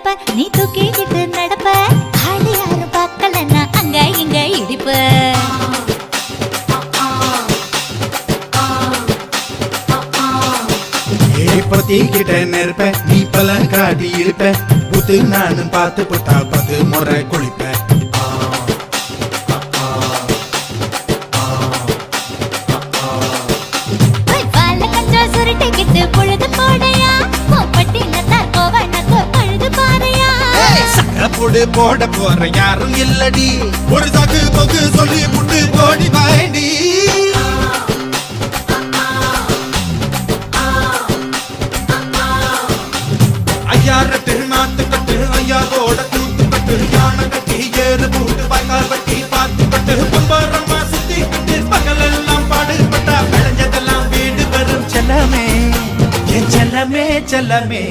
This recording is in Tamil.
நடப்ப நீ தூக்கிக்கிட்டு நடப்ப ஆளு யாரும் பார்க்கலன்னா அங்க இங்க இடிப்ப பத்திக்கிட்ட நெருப்ப நீ பல காட்டி இருப்ப புத்து நானும் பார்த்து புட்டா 10 முறை குளிப்ப பொழுது போடையா பட்டினத்தார் கோவணக்கு பழுது பாறையா சக்கப்புடு போட போற யாரும் இல்லடி ஒரு சாக்கு போக்கு சொல்லி புட்டு போடி வாடி ஐயாரட்டு நாத்து கட்டு ஐயாவோட தூத்து கட்டு யானை கட்டி ஏறு பூட்டு வாய்க்கால் வட்டி பார்த்து கட்டு பொம்பரமா சுத்தி கட்டு பகலெல்லாம் பாடுபட்டா விளைஞ்சதெல்லாம் வீடு வரும் செல்லமே என் செல்லமே செல்லமே